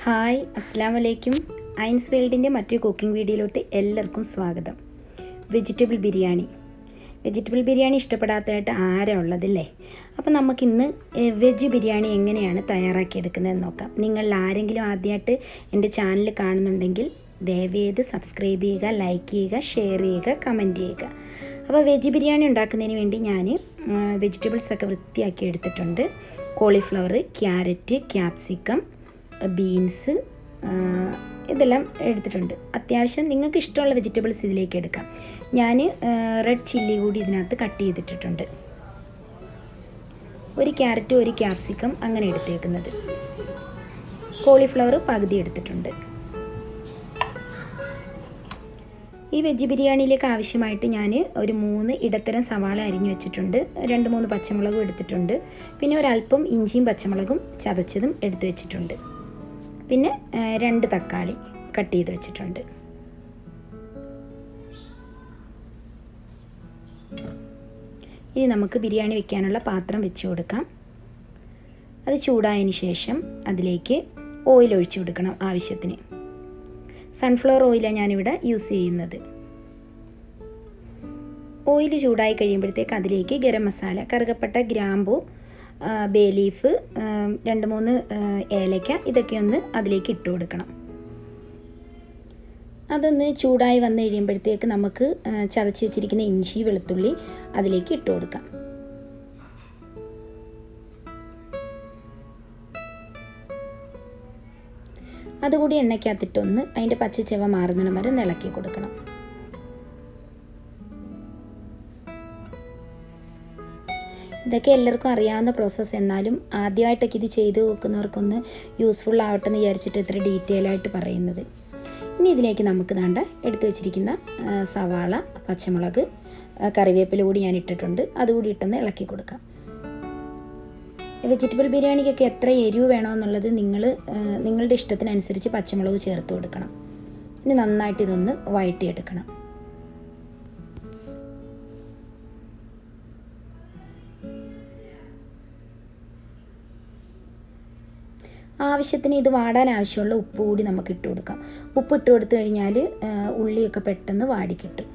Hi അസ്സാം വലൈക്കും. ഐൻസ് വേൾഡിൻ്റെ മറ്റൊരു കുക്കിംഗ് വീഡിയോയിലോട്ട് എല്ലാവർക്കും സ്വാഗതം. വെജിറ്റബിൾ ബിരിയാണി ഇഷ്ടപ്പെടാത്തതായിട്ട് ആരാ ഉള്ളതല്ലേ? അപ്പോൾ നമുക്കിന്ന് വെജ് ബിരിയാണി എങ്ങനെയാണ് തയ്യാറാക്കിയെടുക്കുന്നതെന്ന് നോക്കാം. നിങ്ങൾ ആരെങ്കിലും ആദ്യമായിട്ട് എൻ്റെ ചാനൽ കാണുന്നുണ്ടെങ്കിൽ ദയവേത് സബ്സ്ക്രൈബ് ചെയ്യുക, ലൈക്ക് ചെയ്യുക, ഷെയർ ചെയ്യുക, കമൻറ്റ് ചെയ്യുക. അപ്പോൾ വെജ് ബിരിയാണി ഉണ്ടാക്കുന്നതിന് വേണ്ടി ഞാൻ വെജിറ്റബിൾസൊക്കെ വൃത്തിയാക്കി എടുത്തിട്ടുണ്ട്. കോളിഫ്ലവർ, ക്യാരറ്റ്, ക്യാപ്സിക്കം, ബീൻസ്, ഇതെല്ലാം എടുത്തിട്ടുണ്ട്. അത്യാവശ്യം നിങ്ങൾക്ക് ഇഷ്ടമുള്ള വെജിറ്റബിൾസ് ഇതിലേക്ക് എടുക്കാം. ഞാൻ റെഡ് ചില്ലി കൂടി ഇതിനകത്ത് കട്ട് ചെയ്തിട്ടിട്ടുണ്ട്. ഒരു ക്യാരറ്റ്, ഒരു ക്യാപ്സിക്കം അങ്ങനെ എടുത്തേക്കുന്നത്. കോളിഫ്ലവർ പകുതി എടുത്തിട്ടുണ്ട്. ഈ വെജ് ബിരിയാണിയിലേക്ക് ആവശ്യമായിട്ട് ഞാൻ ഒരു 3 ഇടത്തരം സവാള അരിഞ്ഞു വെച്ചിട്ടുണ്ട്. 2-3 പച്ചമുളകും എടുത്തിട്ടുണ്ട്. പിന്നെ ഒരല്പം ഇഞ്ചിയും പച്ചമുളകും ചതച്ചതും എടുത്തു വെച്ചിട്ടുണ്ട്. പിന്നെ 2 തക്കാളി കട്ട് ചെയ്ത് വെച്ചിട്ടുണ്ട്. ഇനി നമുക്ക് ബിരിയാണി വെക്കാനുള്ള പാത്രം വെച്ച് കൊടുക്കാം. അത് ചൂടായതിന് ശേഷം അതിലേക്ക് ഓയിൽ ഒഴിച്ചു കൊടുക്കണം ആവശ്യത്തിന്. സൺഫ്ലവർ ഓയിലാണ് ഞാനിവിടെ യൂസ് ചെയ്യുന്നത്. ഓയിൽ ചൂടായി കഴിയുമ്പോഴത്തേക്ക് അതിലേക്ക് ഗരം മസാല, കറുകപ്പട്ട, ഗ്രാമ്പൂ, ബേ ലീഫ്, 2-3 ഏലക്ക, ഇതൊക്കെ ഒന്ന് അതിലേക്ക് ഇട്ട് കൊടുക്കണം. അതൊന്ന് ചൂടായി വന്നു കഴിയുമ്പോഴത്തേക്ക് നമുക്ക് ചതച്ച് വെച്ചിരിക്കുന്ന ഇഞ്ചി, വെളുത്തുള്ളി അതിലേക്ക് ഇട്ട് കൊടുക്കാം. അതുകൂടി എണ്ണയ്ക്കകത്തിട്ടൊന്ന് അതിൻ്റെ പച്ചച്ചെവ മാറുന്നിടം വരെ ഇളക്കി കൊടുക്കണം. ഇതൊക്കെ എല്ലാവർക്കും അറിയാവുന്ന പ്രോസസ്സ്, എന്നാലും ആദ്യമായിട്ടൊക്കെ ഇത് ചെയ്ത് നോക്കുന്നവർക്കൊന്ന് യൂസ്ഫുൾ ആവട്ടെ എന്ന് വിചാരിച്ചിട്ട് ഇത്ര ഡീറ്റെയിൽ ആയിട്ട് പറയുന്നത്. ഇനി ഇതിലേക്ക് നമുക്ക് എടുത്തു വെച്ചിരിക്കുന്ന സവാള, പച്ചമുളക്, കറിവേപ്പില കൂടി ഞാൻ ഇട്ടിട്ടുണ്ട്. അതുകൂടി ഇട്ടൊന്ന് ഇളക്കി കൊടുക്കാം. വെജിറ്റബിൾ ബിരിയാണിക്കൊക്കെ എത്ര എരിവ് വേണമെന്നുള്ളത് നിങ്ങളുടെ ഇഷ്ടത്തിനനുസരിച്ച് പച്ചമുളക് ചേർത്ത് കൊടുക്കണം. ഇനി നന്നായിട്ട് ഇതൊന്ന് വഴറ്റിയെടുക്കണം. ആവശ്യത്തിന് ഇത് വാടാൻ ആവശ്യമുള്ള ഉപ്പ് കൂടി നമുക്ക് ഇട്ട് കൊടുക്കാം. ഉപ്പ് ഇട്ട് കൊടുത്തു കഴിഞ്ഞാൽ ഉള്ളിയൊക്കെ പെട്ടെന്ന് വാടിക്കിട്ടും.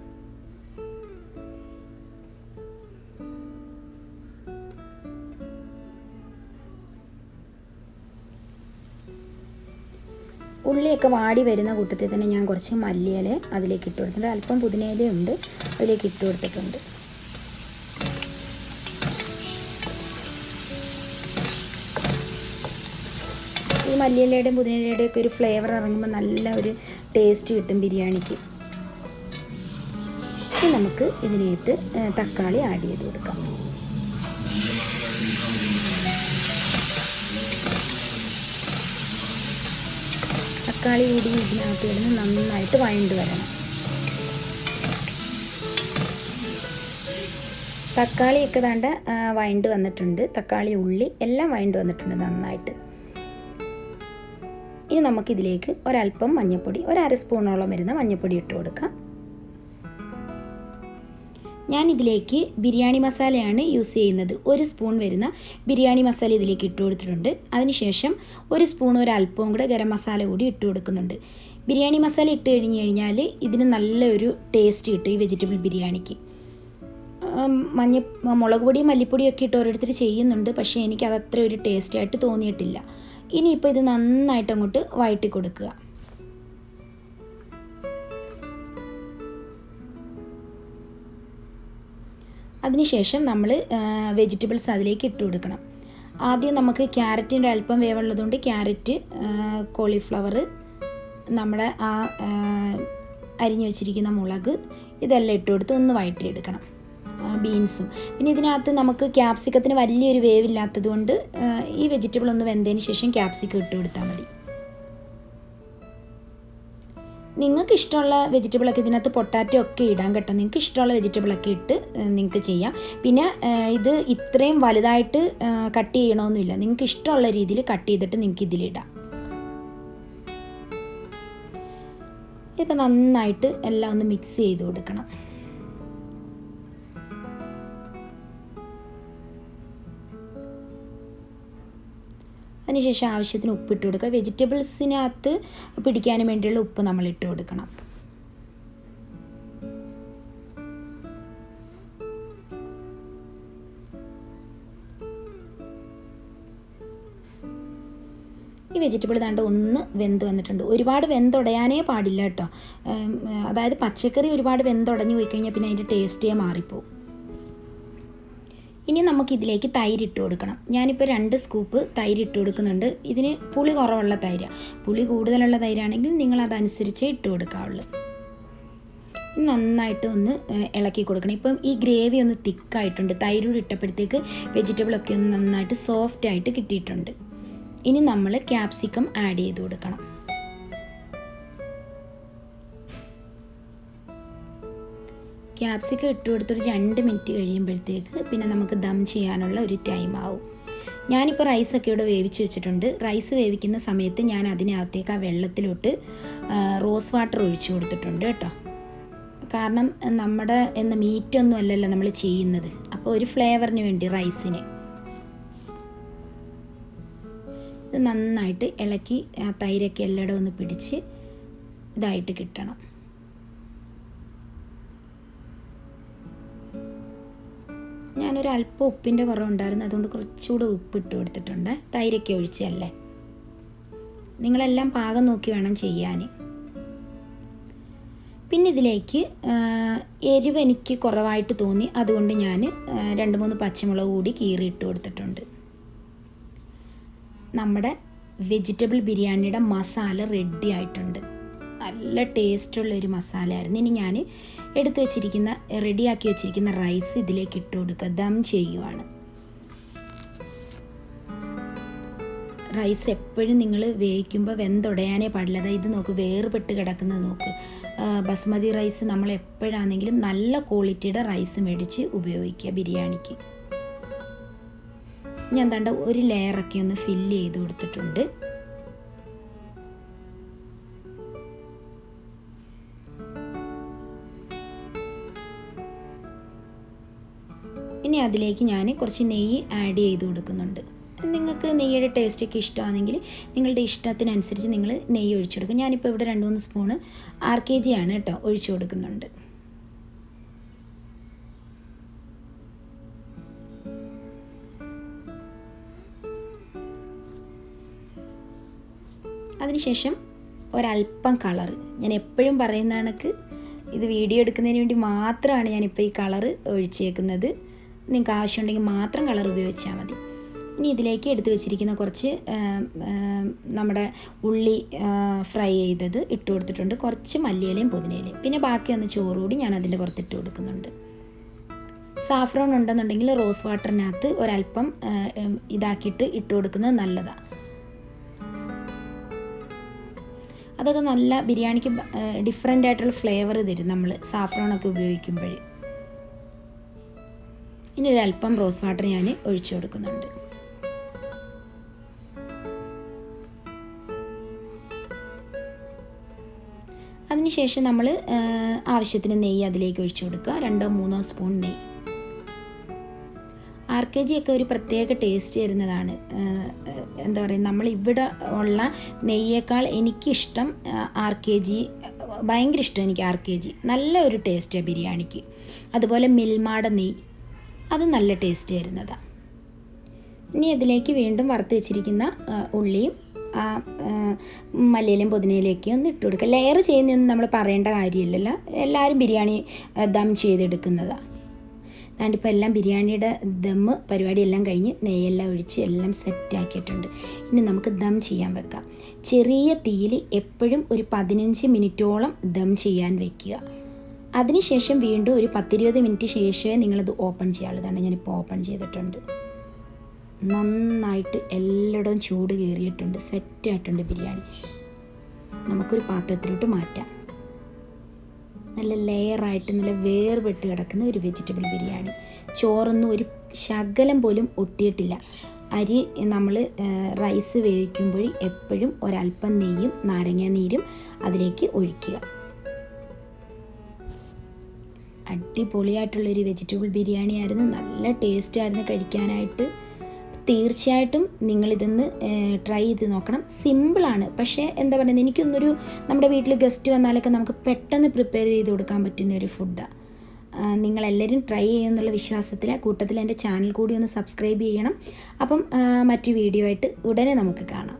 ഉള്ളിയൊക്കെ വാടി വരുന്ന കൂട്ടത്തിൽ തന്നെ ഞാൻ കുറച്ച് മല്ലിയില അതിലേക്ക് ഇട്ട് കൊടുത്തിട്ടുണ്ട്. അല്പം പുതിനയിലയുണ്ട്, അതിലേക്ക് ഇട്ട് കൊടുത്തിട്ടുണ്ട്. ഈ മല്ലിയിലയുടെയും പുതിനയിലയുടെയും ഒക്കെ ഒരു ഫ്ലേവർ ഇറങ്ങുമ്പോൾ നല്ല ഒരു ടേസ്റ്റ് കിട്ടും ബിരിയാണിക്ക്. ഇനി നമുക്ക് ഇതിനകത്ത് തക്കാളി ആഡ് ചെയ്ത് കൊടുക്കാം. തക്കാളി കൂടി ഇതിനകത്ത് കിടന്ന് നന്നായിട്ട് വഴണ്ട് വരണം. തക്കാളിയൊക്കെ വഴണ്ട് വന്നിട്ടുണ്ട്. തക്കാളി, ഉള്ളി എല്ലാം വഴണ്ട് വന്നിട്ടുണ്ട് നന്നായിട്ട്. ഇനി നമുക്കിതിലേക്ക് ഒരല്പം മഞ്ഞൾപ്പൊടി, 1/2 സ്പൂണോളം വരുന്ന മഞ്ഞൾപ്പൊടി ഇട്ട് കൊടുക്കാം. ഞാനിതിലേക്ക് ബിരിയാണി മസാലയാണ് യൂസ് ചെയ്യുന്നത്. 1 സ്പൂൺ വരുന്ന ബിരിയാണി മസാല ഇതിലേക്ക് ഇട്ട് കൊടുത്തിട്ടുണ്ട്. അതിനുശേഷം 1 സ്പൂൺ ഒരല്പവും കൂടെ ഗരം മസാല കൂടി ഇട്ട് കൊടുക്കുന്നുണ്ട്. ബിരിയാണി മസാല ഇട്ട് കഴിഞ്ഞാൽ ഇതിന് നല്ലൊരു ടേസ്റ്റ് കിട്ടും ഈ വെജിറ്റബിൾ ബിരിയാണിക്ക്. മുളക് പൊടിയും മല്ലിപ്പൊടിയൊക്കെ ഇട്ട് ഓരോരുത്തർ ചെയ്യുന്നുണ്ട്, പക്ഷേ എനിക്കതത്ര ഒരു ടേസ്റ്റായിട്ട് തോന്നിയിട്ടില്ല. ഇനിയിപ്പോൾ ഇത് നന്നായിട്ട് അങ്ങോട്ട് വഴറ്റി കൊടുക്കുക. അതിനുശേഷം നമ്മൾ വെജിറ്റബിൾസ് അതിലേക്ക് ഇട്ട് കൊടുക്കണം. ആദ്യം നമുക്ക് ക്യാരറ്റിൻ്റെ അല്പം വേവുള്ളതുകൊണ്ട് ക്യാരറ്റ്, കോളിഫ്ലവർ, നമ്മുടെ അരിഞ്ഞു വെച്ചിരിക്കുന്ന മുളക്, ഇതെല്ലാം ഇട്ട് കൊടുത്ത് ഒന്ന് വഴറ്റിയെടുക്കണം. ബീൻസും പിന്നെ ഇതിനകത്ത് നമുക്ക് ക്യാപ്സിക്കത്തിന് വലിയൊരു വേവില്ലാത്തത് കൊണ്ട് ഈ വെജിറ്റബിൾ ഒന്ന് വെന്തതിന് ശേഷം ക്യാപ്സിക്കം ഇട്ട് കൊടുത്താൽ മതി. നിങ്ങൾക്ക് ഇഷ്ടമുള്ള വെജിറ്റബിളൊക്കെ ഇതിനകത്ത് പൊട്ടാറ്റോ ഒക്കെ ഇടാൻ കേട്ടോ. നിങ്ങൾക്ക് ഇഷ്ടമുള്ള വെജിറ്റബിളൊക്കെ ഇട്ട് നിങ്ങൾക്ക് ചെയ്യാം. പിന്നെ ഇത് ഇത്രയും വലുതായിട്ട് കട്ട് ചെയ്യണമെന്നില്ല. നിങ്ങൾക്ക് ഇഷ്ടമുള്ള രീതിയിൽ കട്ട് ചെയ്തിട്ട് നിങ്ങൾക്ക് ഇതിലിടാം. ഇപ്പം നന്നായിട്ട് എല്ലാം ഒന്ന് മിക്സ് ചെയ്ത് കൊടുക്കണം. അതിനുശേഷം ആവശ്യത്തിന് ഉപ്പിട്ട് കൊടുക്കുക. വെജിറ്റബിൾസിനകത്ത് പിടിക്കാനും വേണ്ടിയുള്ള ഉപ്പ് നമ്മൾ ഇട്ട് കൊടുക്കണം. ഈ വെജിറ്റബിൾ ദാണ്ട് ഒന്ന് വെന്ത് വന്നിട്ടുണ്ട്. ഒരുപാട് വെന്തുടയാനേ പാടില്ല കേട്ടോ. അതായത് പച്ചക്കറി ഒരുപാട് വെന്തുടഞ്ഞു പോയി കഴിഞ്ഞാൽ പിന്നെ അതിൻ്റെ ടേസ്റ്റേ മാറിപ്പോവും. ഇനി നമുക്കിതിലേക്ക് തൈര് ഇട്ട് കൊടുക്കണം. ഞാനിപ്പോൾ 2 സ്കൂപ്പ് തൈര് ഇട്ട് കൊടുക്കുന്നുണ്ട്. ഇതിന് പുളി കുറവുള്ള തൈരാണ്. പുളി കൂടുതലുള്ള തൈരാണെങ്കിൽ നിങ്ങളതനുസരിച്ചേ ഇട്ട് കൊടുക്കാവുള്ളൂ. നന്നായിട്ട് ഒന്ന് ഇളക്കി കൊടുക്കണം. ഇപ്പം ഈ ഗ്രേവി ഒന്ന് തിക്കായിട്ടുണ്ട്. തൈരോട് ഇട്ടപ്പോഴത്തേക്ക് വെജിറ്റബിളൊക്കെ ഒന്ന് നന്നായിട്ട് സോഫ്റ്റായിട്ട് കിട്ടിയിട്ടുണ്ട്. ഇനി നമ്മൾ ക്യാപ്സിക്കം ആഡ് ചെയ്ത് കൊടുക്കണം. ക്യാപ്സിക്കം ഇട്ട് കൊടുത്തൊരു 2 മിനിറ്റ് കഴിയുമ്പോഴത്തേക്ക് പിന്നെ നമുക്ക് ദം ചെയ്യാനുള്ള ഒരു ടൈം ആവും. ഞാനിപ്പോൾ റൈസൊക്കെ ഇവിടെ വേവിച്ച് വെച്ചിട്ടുണ്ട്. റൈസ് വേവിക്കുന്ന സമയത്ത് ഞാൻ അതിനകത്തേക്ക് ആ വെള്ളത്തിലോട്ട് റോസ് വാട്ടർ ഒഴിച്ചു കൊടുത്തിട്ടുണ്ട് കേട്ടോ. കാരണം നമ്മുടെ മീറ്റൊന്നും അല്ലല്ലോ നമ്മൾ ചെയ്യുന്നത്. അപ്പോൾ ഒരു ഫ്ലേവറിന് വേണ്ടി റൈസിന് ഇത് നന്നായിട്ട് ഇളക്കി ആ തൈരൊക്കെ എല്ലായിടും ഒന്ന് പിടിച്ച് ഇതായിട്ട് കിട്ടണം. ഞാനൊരു അല്പം ഉപ്പിൻ്റെ കുറവുണ്ടായിരുന്നു, അതുകൊണ്ട് കുറച്ചുകൂടെ ഉപ്പിട്ട് കൊടുത്തിട്ടുണ്ട്. തൈരൊക്കെ ഒഴിച്ചല്ലേ. നിങ്ങളെല്ലാം പാകം നോക്കി വേണം ചെയ്യാൻ. പിന്നെ ഇതിലേക്ക് എരിവ് എനിക്ക് കുറവായിട്ട് തോന്നി, അതുകൊണ്ട് ഞാൻ 2-3 പച്ചമുളക് കൂടി കീറിയിട്ട് കൊടുത്തിട്ടുണ്ട്. നമ്മുടെ വെജിറ്റബിൾ ബിരിയാണിയുടെ മസാല റെഡി ആയിട്ടുണ്ട്. നല്ല ടേസ്റ്റുള്ളൊരു മസാലയായിരുന്നു. ഇനി ഞാൻ റെഡിയാക്കി വെച്ചിരിക്കുന്ന റൈസ് ഇതിലേക്ക് ഇട്ട് കൊടുക്കുക. ദം ചെയ്യുവാണ്. റൈസ് എപ്പോഴും നിങ്ങൾ വേവിക്കുമ്പോൾ വെന്തുടയാനേ പാടില്ല. ഇത് നോക്ക്, വേർപെട്ട് കിടക്കുന്നത് നോക്ക്. ബസ്മതി റൈസ് നമ്മൾ എപ്പോഴാണെങ്കിലും നല്ല ക്വാളിറ്റിയുടെ റൈസ് മേടിച്ച് ഉപയോഗിക്കുക ബിരിയാണിക്ക്. ഞാൻ ദാണ്ട ഒരു ലെയറൊക്കെ ഒന്ന് ഫില്ല് ചെയ്ത് കൊടുത്തിട്ടുണ്ട്. ഇനി അതിലേക്ക് ഞാൻ കുറച്ച് നെയ്യ് ആഡ് ചെയ്ത് കൊടുക്കുന്നുണ്ട്. നിങ്ങൾക്ക് നെയ്യുടെ ടേസ്റ്റൊക്കെ ഇഷ്ടമാണെങ്കിൽ നിങ്ങളുടെ ഇഷ്ടത്തിനനുസരിച്ച് നിങ്ങൾ നെയ്യ് ഒഴിച്ചു കൊടുക്കുക. ഞാനിപ്പോൾ ഇവിടെ 2-3 സ്പൂണ് RKG ആണ് കേട്ടോ ഒഴിച്ചു കൊടുക്കുന്നുണ്ട്. അതിനുശേഷം ഒരല്പം കളറ്, ഞാൻ എപ്പോഴും പറയുന്ന കണക്ക് ഇത് വീഡിയോ എടുക്കുന്നതിന് വേണ്ടി മാത്രമാണ് ഞാനിപ്പോൾ ഈ കളറ് ഒഴിച്ചേക്കുന്നത്. നിങ്ങൾക്ക് ആവശ്യമുണ്ടെങ്കിൽ മാത്രം കളർ ഉപയോഗിച്ചാൽ മതി. ഇനി ഇതിലേക്ക് എടുത്ത് വെച്ചിരിക്കുന്ന കുറച്ച് നമ്മുടെ ഉള്ളി ഫ്രൈ ചെയ്തത് ഇട്ട് കൊടുത്തിട്ടുണ്ട്. കുറച്ച് മല്ലിയിലയും പുതിനയിലയും, പിന്നെ ബാക്കി ചോറുകൂടി ഞാൻ അതിൻ്റെ പുറത്തിട്ട് കൊടുക്കുന്നുണ്ട്. സാഫ്രോൺ ഉണ്ടെന്നുണ്ടെങ്കിൽ റോസ് വാട്ടറിനകത്ത് ഒരല്പം ഇതാക്കിയിട്ട് ഇട്ട് കൊടുക്കുന്നത് നല്ലതാണ്. അതൊക്കെ നല്ല ബിരിയാണിക്ക് ഡിഫറെൻ്റ് ആയിട്ടുള്ള ഫ്ലേവർ തരും നമ്മൾ സാഫ്രോണൊക്കെ ഉപയോഗിക്കുമ്പോൾ. ഇനി ഒരല്പം റോസ് വാട്ടർ ഞാൻ ഒഴിച്ചു കൊടുക്കുന്നുണ്ട്. അതിനുശേഷം നമ്മൾ ആവശ്യത്തിന് നെയ്യ് അതിലേക്ക് ഒഴിച്ചു കൊടുക്കുക. 2-3 സ്പൂൺ നെയ്യ്. RKG ഒക്കെ ഒരു പ്രത്യേക ടേസ്റ്റ് വരുന്നതാണ്. എന്താ പറയുക, നമ്മളിവിടെ ഉള്ള നെയ്യേക്കാൾ എനിക്കിഷ്ടം RKG, ഭയങ്കര ഇഷ്ടം എനിക്ക് RKG. നല്ല ഒരു ടേസ്റ്റാണ് ബിരിയാണിക്ക്. അതുപോലെ മിൽമാട നെയ്യ്, അത് നല്ല ടേസ്റ്റ് വരുന്നതാണ്. ഇനി അതിലേക്ക് വീണ്ടും വറുത്ത് വെച്ചിരിക്കുന്ന ഉള്ളിയും മല്ലിയിലയും പുതിനയിലേക്ക് ഒന്ന് ഇട്ട് കൊടുക്കുക. ലെയർ ചെയ്യുന്നതൊന്നും നമ്മൾ പറയേണ്ട കാര്യമില്ലല്ലോ, എല്ലാവരും ബിരിയാണി ദം ചെയ്തെടുക്കുന്നതാണ്. അതുകൊണ്ടിപ്പോൾ എല്ലാം ബിരിയാണിയുടെ ദമ്മ് പരിപാടിയെല്ലാം കഴിഞ്ഞ് നെയ്യെല്ലാം ഒഴിച്ച് എല്ലാം സെറ്റാക്കിയിട്ടുണ്ട്. ഇനി നമുക്ക് ദം ചെയ്യാൻ വെക്കാം. ചെറിയ തീയിൽ എപ്പോഴും ഒരു 15 മിനിറ്റോളം ദം ചെയ്യാൻ വെക്കുക. അതിനുശേഷം വീണ്ടും ഒരു 10-20 മിനിറ്റ് ശേഷമേ നിങ്ങളത് ഓപ്പൺ ചെയ്യാനുള്ളതാണ്. ഞാനിപ്പോൾ ഓപ്പൺ ചെയ്തിട്ടുണ്ട്. നന്നായിട്ട് എല്ലായിടവും ചൂട് കയറിയിട്ടുണ്ട്, സെറ്റായിട്ടുണ്ട് ബിരിയാണി. നമുക്കൊരു പാത്രത്തിലോട്ട് മാറ്റാം. നല്ല ലെയറായിട്ട് നല്ല വേർപെട്ട് കിടക്കുന്ന ഒരു വെജിറ്റബിൾ ബിരിയാണി. ചോറൊന്നും ഒരു ശകലം പോലും ഒട്ടിയിട്ടില്ല. അരി നമ്മൾ റൈസ് വേവിക്കുമ്പോൾ എപ്പോഴും ഒരല്പം നെയ്യും നാരങ്ങ നീരും അതിലേക്ക് ഒഴിക്കുക. അടിപൊളിയായിട്ടുള്ളൊരു വെജിറ്റബിൾ ബിരിയാണി ആയിരുന്നു. നല്ല ടേസ്റ്റായിരുന്നു കഴിക്കാനായിട്ട്. തീർച്ചയായിട്ടും നിങ്ങളിതൊന്ന് ട്രൈ ചെയ്ത് നോക്കണം. സിമ്പിളാണ്, പക്ഷേ എന്താ പറയുന്നത്, എനിക്കൊന്നൊരു നമ്മുടെ വീട്ടിൽ ഗസ്റ്റ് വന്നാലൊക്കെ നമുക്ക് പെട്ടെന്ന് പ്രിപ്പയർ ചെയ്ത് കൊടുക്കാൻ പറ്റുന്ന ഒരു ഫുഡാണ്. നിങ്ങളെല്ലാവരും ട്രൈ ചെയ്യുമെന്നുള്ള വിശ്വാസത്തിൽ കൂട്ടത്തിൽ എൻ്റെ ചാനൽ കൂടി ഒന്ന് സബ്സ്ക്രൈബ് ചെയ്യണം. അപ്പം മറ്റു വീഡിയോ ആയിട്ട് ഉടനെ നമുക്ക് കാണാം.